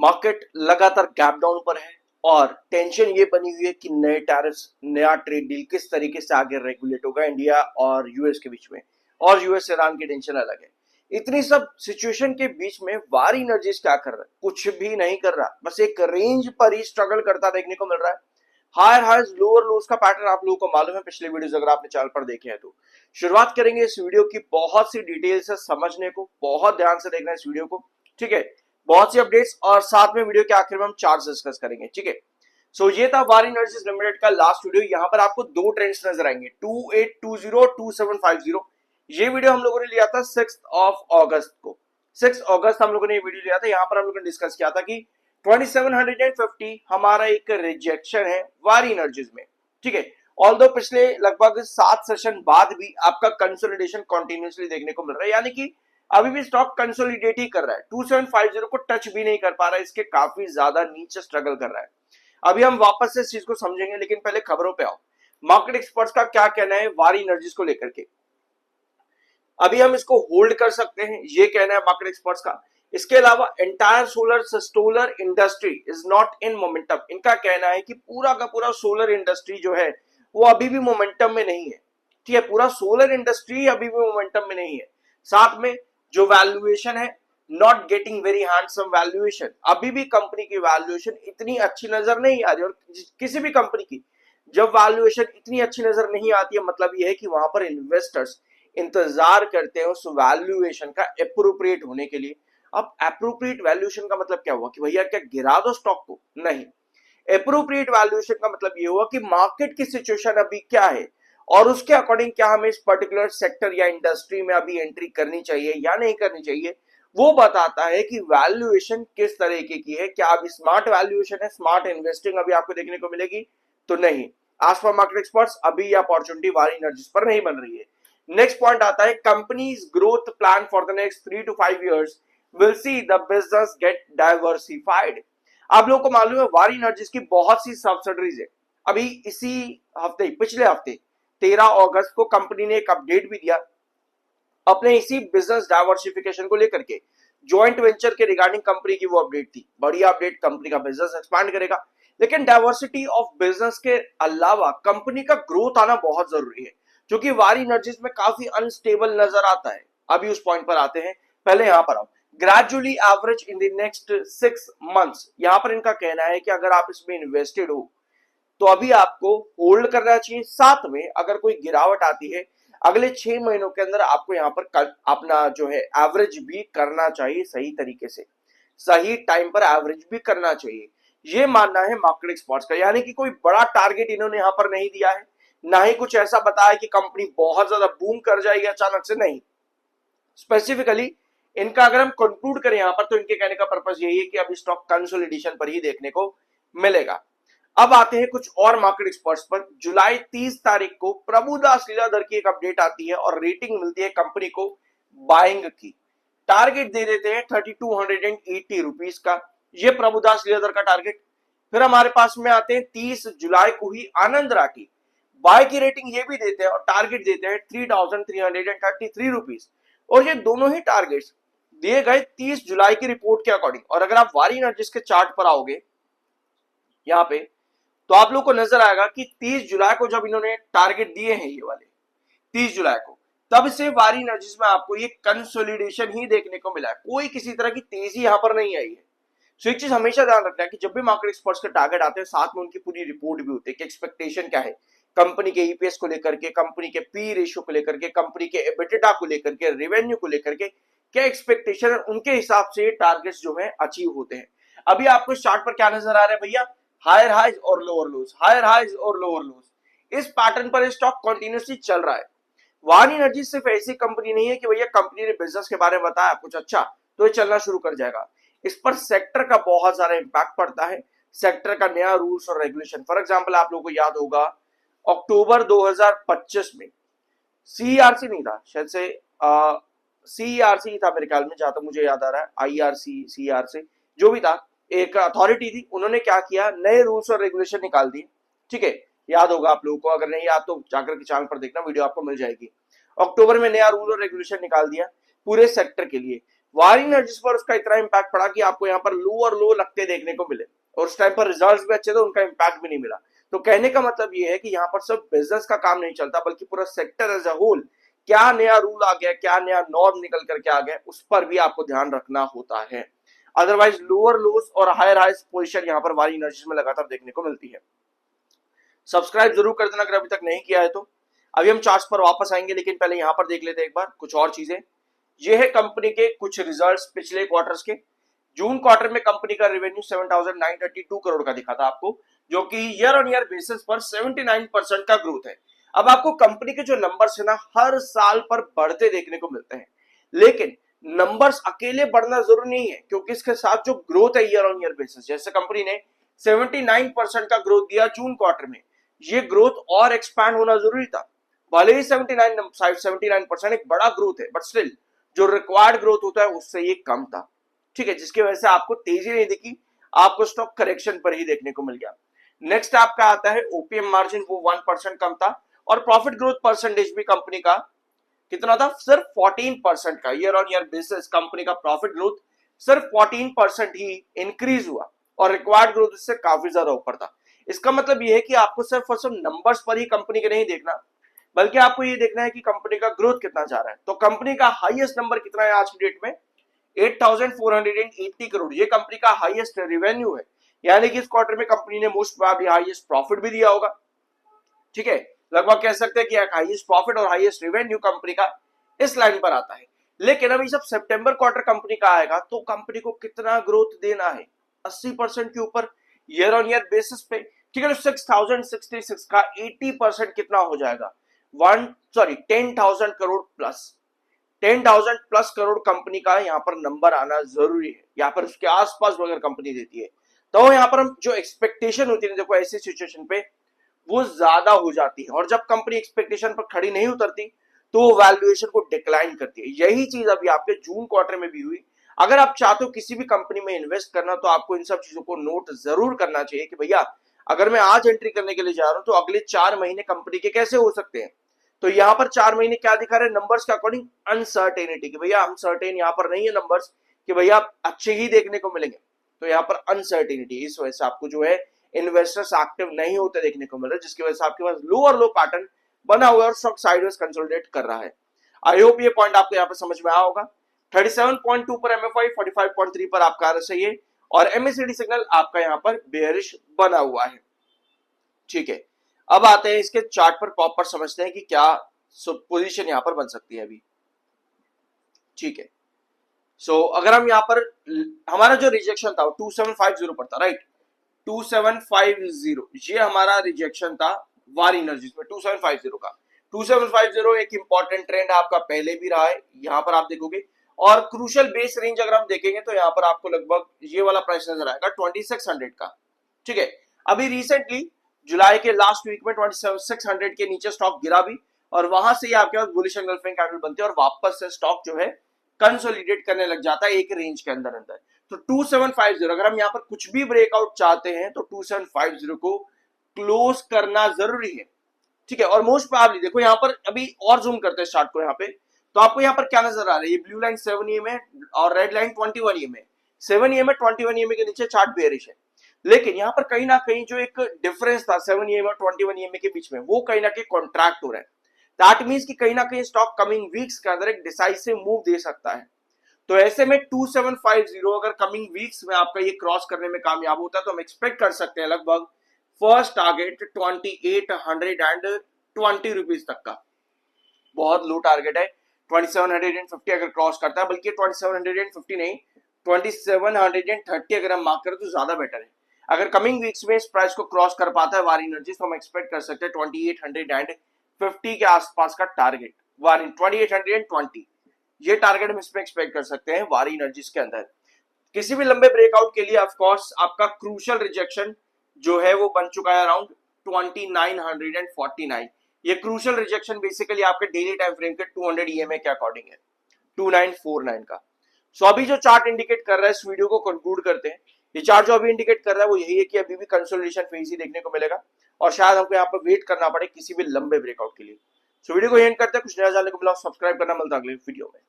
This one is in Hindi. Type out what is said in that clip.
मार्केट लगातार गैप डाउन पर है और टेंशन ये बनी हुई है कि नए टैरिफ्स, नया ट्रेड डील किस तरीके से आगे रेगुलेट होगा इंडिया और यूएस के बीच में, और यूएस ईरान की टेंशन अलग है। इतनी सब सिचुएशन के बीच में वार एनर्जीज क्या कर रहा है? कुछ भी नहीं कर रहा, बस एक रेंज पर ही स्ट्रगल करता देखने को मिल रहा है। हायर हाइज लोअर लोज का पैटर्न आप लोगों को मालूम है, पिछले वीडियोस अगर आपने चैनल पर देखे हैं तो। शुरुआत करेंगे इस वीडियो की बहुत सी डिटेल से समझने को, बहुत ध्यान से देखना इस वीडियो को, ठीक है। बहुत सी अपडेट्स और साथ में वीडियो के आखिर में हम चार्ट्स डिस्कस करेंगे, ठीक है। सो ये था वार एनर्जीज लिमिटेड का लास्ट वीडियो। यहाँ पर आपको दो ट्रेंड्स नजर आएंगे, 2820 2750। ये वीडियो हम लोगों ने लिया था 6 अगस्त को। 6 अगस्त हम लोगों ने ये वीडियो लिया था। यहाँ पर हम लोगों ने डिस्कस किया था कि 2750 हमारा एक रिजेक्शन है वार एनर्जीज में, ठीक है। ऑल्दो पिछले लगभग 7 सेशन बाद भी आपका कंसोलिडेशन कंटिन्यूअसली देखने को मिल रहा है, यानी कि अभी भी स्टॉक कंसोलिडेट ही कर रहा है। 2750 को टच भी नहीं कर पा रहा है, इसके काफी ज्यादा नीचे स्ट्रगल कर रहा है। अभी हम वापस से इस चीज को समझेंगे, लेकिन पहले खबरों पे आओ। मार्केट एक्सपर्ट्स का क्या कहना है वार एनर्जीज को लेकर के? अभी हम इसको होल्ड कर सकते हैं, ये कहना है मार्केट एक्सपर्ट्स का। इसके अलावा entire solar industry is not in momentum. इनका कहना है कि पूरा का पूरा सोलर इंडस्ट्री जो है वो अभी भी मोमेंटम में नहीं है, ठीक है। पूरा सोलर इंडस्ट्री अभी भी मोमेंटम में नहीं है। साथ में जो वैल्यूएशन है, not getting very handsome valuation. अभी भी कंपनी की वैल्यूएशन इतनी अच्छी नजर नहीं आ रही, और किसी भी कंपनी की जब वैल्यूएशन इतनी अच्छी नजर नहीं आती है, मतलब यह है कि वहां पर इन्वेस्टर्स इंतजार करते हैं उस वैल्यूएशन का एप्रोप्रिएट होने के लिए। अब एप्रोप्रिएट वैल्यूएशन का मतलब क्या हुआ कि भैया क्या गिरा दो स्टॉक को? नहीं। एप्रोप्रिएट वैल्यूएशन का मतलब ये हुआ कि मार्केट की सिचुएशन अभी क्या है और उसके अकॉर्डिंग क्या हमें इस पर्टिकुलर सेक्टर या इंडस्ट्री में अभी एंट्री करनी चाहिए या नहीं करनी चाहिए, वो बताता है कि वैल्यूएशन किस तरीके की है। क्या अभी स्मार्ट वैल्यूएशन है, स्मार्ट इन्वेस्टिंग अभी आपको देखने को मिलेगी? तो नहीं। आज पर मार्केट एक्सपर्ट्स अभी ये अपॉर्चुनिटी वार एनर्जीज पर नहीं बन रही है। नेक्स्ट पॉइंट आता है companies growth plan for the next 3 to 5 years will see the business get diversified. आप लोगों को मालूम है वार एनर्जीज की बहुत सी सब्सिडरीज है। अभी इसी हफ्ते, पिछले हफ्ते 13 अगस्त को कंपनी ने एक अपडेट भी दिया अपने इसी बिजनेस डाइवर्सिफिकेशन को लेकर के। जॉइंट वेंचर के रिगार्डिंग कंपनी की वो अपडेट थी। बढ़िया अपडेट, कंपनी का बिजनेस एक्सपांड करेगा, लेकिन डाइवर्सिटी ऑफ बिजनेस के अलावा कंपनी का ग्रोथ आना बहुत जरूरी है, जो कि वार एनर्जीज में काफी अनस्टेबल नजर आता है। अभी उस पॉइंट पर आते हैं, पहले यहां पर आओ। Gradually average in the next 6 months, यहां पर इनका कहना है कि अगर आप इसमें इन्वेस्टेड हो तो अभी आपको होल्ड करना चाहिए। साथ में अगर कोई गिरावट आती है अगले 6 महीनों के अंदर, आपको यहां पर अपना जो है एवरेज भी करना चाहिए, सही तरीके से सही टाइम पर एवरेज भी करना चाहिए। ये मानना है मार्केट एक्सपर्ट्स का, यानी कि कोई बड़ा टारगेट इन्होंने यहां पर नहीं दिया है, ना ही कुछ ऐसा बताया कि कंपनी बहुत ज्यादा बूम कर जाएगी अचानक से, नहीं। स्पेसिफिकली इनका अगर हम कंक्लूड करें यहां पर, तो इनके कहने का पर्पस यही है कि अभी स्टॉक कंसोलिडेशन पर ही देखने को मिलेगा। अब आते हैं कुछ और मार्केट एक्सपर्ट्स पर। जुलाई 30 तारीख को प्रभुदास लीलाधर की एक अपडेट आती है और रेटिंग मिलती है कंपनी को बाइंग की। टारगेट दे देते हैं 3280 रुपीज का, ये प्रभुदास लीलाधर का टारगेट। फिर हमारे पास में आते हैं 30 जुलाई को ही आनंद राठी, बाय की रेटिंग ये भी देते हैं और टारगेट देते हैं 3333 रुपीज। और ये दोनों ही टारगेट्स दिए गए 30 जुलाई की रिपोर्ट के अकॉर्डिंग। और अगर आप वार एनर्जीज के चार्ट पर आओगे यहाँ पे, तो आप लोग को नजर आएगा कि 30 जुलाई को जब इन्होंने टारगेट दिए हैं, ये वाले 30 जुलाई को, तब से वार एनर्जीज में आपको ये कंसोलिडेशन ही देखने को मिला है। कोई किसी तरह की तेजी यहां पर नहीं आई है। सो एक चीज हमेशा ध्यान रखना है कि जब भी मार्केट एक्सपर्ट्स के टारगेट आते हैं, साथ में उनकी पूरी रिपोर्ट भी होती है कि एक्सपेक्टेशन क्या है कंपनी के ईपीएस को लेकर के, कंपनी के पी रेशियो को लेकर के, कंपनी के एबिटिडा को लेकर के, रेवेन्यू को लेकर के, क्या एक्सपेक्टेशन है, उनके हिसाब से टारगेट्स जो है अचीव होते हैं। अभी आपको चार्ट पर क्या नजर आ रहा है भैया? हायर हाइज और लोअर लोज, हायर हाइज और लोअर लोज। इस पैटर्न पर स्टॉक कंटिन्यूअसली चल रहा है। वार एनर्जी सिर्फ ऐसी कंपनी नहीं है कि भैया कंपनी ने बिजनेस के बारे में बताया कुछ अच्छा तो ये चलना शुरू कर जाएगा। इस पर सेक्टर का बहुत सारा इंपैक्ट पड़ता है, सेक्टर का नया रूल्स और रेगुलेशन। फॉर एग्जांपल आप लोगों को याद होगा अक्टूबर 2025 में सीईआरसी नहीं था, शायद से सीईआरसी था मेरे ख्याल में, जहां तक मुझे याद आ रहा है, आईआरसी सीईआरसी जो भी था, एक अथॉरिटी थी, उन्होंने क्या किया, नए रूल्स और रेगुलेशन निकाल दिए, ठीक है। याद होगा आप लोगों को, अगर नहीं याद तो जाकर के चैनल पर देखना, वीडियो आपको मिल जाएगी। अक्टूबर में नया रूल और रेगुलेशन निकाल दिया पूरे सेक्टर के लिए। वार एनर्जीज पर उसका इतना इंपैक्ट पड़ा कि आपको यहाँ पर लो और लो लगते देखने को मिले, और उस टाइम पर रिजल्ट्स भी अच्छे थे, उनका इंपैक्ट भी नहीं मिला। तो कहने का मतलब ये है कि यहाँ पर सिर्फ बिजनेस का काम नहीं चलता, बल्कि पूरा सेक्टर एज अ होल, क्या नया रूल आ गया, क्या नया नॉर्म निकल करके आ गया, उस पर भी आपको ध्यान रखना होता है। अदरवाइज लोअर लोस और हायर हाइस्ट पोजीशन यहाँ पर वारी एनर्जीज में लगातार देखने को मिलती है। सब्सक्राइब जरूर कर देना अगर अभी तक नहीं किया है तो। अभी हम चार्ट्स पर वापस आएंगे, लेकिन पहले यहां पर देख लेते हैं एक बार कुछ और चीजें। ये है कंपनी के कुछ रिजल्ट्स पिछले क्वार्टर्स के। जून क्वार्टर में कंपनी का रेवेन्यू 7,932 करोड़ का दिखा था आपको, जो कि ईयर ऑन ईयर बेसिस पर 79% का ग्रोथ है। अब आपको कंपनी के जो नंबर्स है ना, हर साल पर बढ़ते देखने को मिलते हैं, लेकिन नंबर्स अकेले बढ़ना जरूरी नहीं है, क्योंकि इसके साथ जो ग्रोथ है ईयर ऑन ईयर बेसिस, जैसे कंपनी ने 79% का ग्रोथ दिया जून क्वार्टर में, ये ग्रोथ और एक्सपैंड होना जरूरी था। भले ही 79% एक बड़ा ग्रोथ है, बट स्टिल जो रिक्वायर्ड ग्रोथ होता है उससे ये कम था, ठीक है, जिसकी वजह से आपको तेजी नहीं दिखी, आपको स्टॉक करेक्शन पर ही देखने को मिल गया। नेक्स्ट आपका आता है ओपीएम मार्जिन, वो 1% कम था, और प्रॉफिट ग्रोथ परसेंटेज भी कंपनी का कितना था, सिर्फ 14% का। Year on year basis company का प्रॉफिट ग्रोथ सिर्फ 14% ही इंक्रीज हुआ, और रिक्वायर्ड ग्रोथ इससे काफी ज्यादा ऊपर था। इसका मतलब यह है कि आपको सिर्फ और सिर्फ नंबर्स पर ही कंपनी के नहीं देखना, बल्कि आपको ये देखना है कि कंपनी का ग्रोथ कितना जा रहा है। तो कंपनी का हाईएस्ट नंबर कितना है आज की डेट में, 8,480 करोड़, ये कंपनी का हाईएस्ट रेवेन्यू है, यानी कि इस क्वार्टर में कंपनी ने मोस्ट प्रोबेबली हाईएस्ट प्रॉफिट भी दिया होगा, ठीक है। लगभग कह सकते हैं कि हाईएस्ट प्रॉफिट और हाईएस्ट रेवेन्यू कंपनी का इस लाइन पर आता है। लेकिन अभी जब सितंबर क्वार्टर कंपनी का आएगा तो कंपनी को कितना ग्रोथ देना है, 80% के ऊपर ईयर ऑन ईयर बेसिस पे, ठीक है। तो 6,066 का 80% कितना हो जाएगा, 10,000 crore plus, 10,000 plus crore company का यहाँ पर नंबर आना जरूरी है। यहाँ पर उसके आसपास अगर कंपनी देती है तो यहाँ पर हम जो एक्सपेक्टेशन होती है, देखो ऐसी सिचुएशन पे वो ज्यादा हो जाती है, और जब कंपनी एक्सपेक्टेशन पर खड़ी नहीं उतरती तो वो वैल्यूएशन को डिक्लाइन करती है। यही चीज अभी आपके जून क्वार्टर में भी हुई। अगर आप चाहते हो किसी भी कंपनी में इन्वेस्ट करना, तो आपको इन सब चीजों को नोट जरूर करना चाहिए कि भैया अगर मैं आज एंट्री करने के लिए जा रहा हूं तो अगले 4 महीने कंपनी के कैसे हो सकते हैं। तो यहाँ पर 4 महीने क्या दिखा रहे हैं नंबर्स के अकॉर्डिंग, अनसर्टेनिटी, कि भैया हम सर्टेन यहाँ पर नहीं है नंबर्स कि भैया अच्छे ही देखने को मिलेंगे। तो यहाँ पर अनसर्टेनिटी, इस वजह से आपको जो है इन्वेस्टर्स एक्टिव नहीं होते देखने को मिल रहा है, जिसकी वजह से आपके पास लो और लो पैटर्न बना हुआ है और स्टॉक साइडवेज कंसोलिडेट कर रहा है। आई होप ये पॉइंट आपको यहाँ पर समझ में आया होगा। 37.2 पर एमएफआई, 45.3 पर आपका आरएसआई है, और एमएससीडी सिग्नल आपका यहाँ पर बेयरिश बना हुआ है, ठीक है। अब आते हैं इसके चार्ट पर प्रॉपर समझते हैं कि क्या पोजीशन यहाँ पर बन सकती है अभी, ठीक है। सो अगर हम यहाँ पर हमारा जो रिजेक्शन था वो 2750 पर था, राइट, 2750 ये हमारा रिजेक्शन था वार एनर्जीज में, 2750 का। 2750 एक इंपॉर्टेंट ट्रेंड आपका पहले भी रहा है, यहाँ पर आप देखोगे, और क्रूशियल बेस रेंज अगर हम देखेंगे तो यहाँ पर आपको लगभग ये वाला प्राइस नजर आएगा 2600 का, ठीक है। अभी रिसेंटली जुलाई के लास्ट वीक में 2600 के नीचे स्टॉक गिरा भी, और वहां से आपके पास बुलिश एंगल्फिंग कैंडल बनती है, और वापस से स्टॉक जो है कंसोलिडेट करने लग जाता है एक रेंज के अंदर अंदर। तो 2750 अगर हम यहाँ पर कुछ भी ब्रेकआउट चाहते हैं तो 2750 को क्लोज करना जरूरी है, ठीक है। और मोस्ट प्रोबेबली देखो यहाँ पर अभी और जूम करते हैं चार्ट को, यहाँ पे तो आपको यहाँ पर क्या नजर आ रहा है, ये ब्लू लाइन 7 EM है और रेड लाइन 21 EM है। 7 EM है, 21 EM के नीचे चार्ट बेयरिश है, लेकिन यहाँ पर कहीं ना कहीं जो एक डिफरेंस था 7 EM और 21 EM के बीच में, वो कहीं ना कहीं कॉन्ट्रैक्ट हो रहा है। दैट मींस कि कहीं ना कहीं स्टॉक कमिंग वीक्स के अंदर एक डिसाइसिव मूव दे सकता है। तो ऐसे में 2750 अगर कमिंग वीक्स में आपका ये क्रॉस करने में कामयाब होता है तो हम एक्सपेक्ट कर सकते हैं लगभग फर्स्ट टारगेट 2820 रुपीज तक का। बहुत लो टारगेट है, 2750 अगर क्रॉस करता है, बल्कि 2750 नहीं 2730 अगर हम मार्क करें तो ज्यादा बेटर है। अगर कमिंग वीक्स में इस प्राइस को क्रॉस कर पाता है वार एनर्जी तो हम एक्सपेक्ट कर सकते हैं 2850 के आसपास का टारगेट, 2820 ये टारगेट हम इसमें एक्सपेक्ट कर सकते हैं वारी एनर्जीज के अंदर। किसी भी लंबे ब्रेकआउट के लिए ऑफ कोर्स आपका क्रूशियल रिजेक्शन जो है वो बन चुका है अराउंड 2949। ये क्रूशियल रिजेक्शन बेसिकली आपके डेली टाइम फ्रेम के 200 EMA के अकॉर्डिंग है, 2949 का। सो अभी जो चार्ट इंडिकेट कर रहा है, इस वीडियो को कंक्लूड करते हैं। ये चार्ट जो अभी इंडिकेट कर रहा है वो यही है कि अभी भी कंसोलिडेशन फेज ही देखने को मिलेगा, और शायद हमको यहाँ पर वेट करना पड़े किसी भी लंबे ब्रेकआउट के लिए। सो वीडियो को एंड करते हैं, कुछ नया जानने को मिला सब्सक्राइब करना, मिलता है अगले वीडियो में।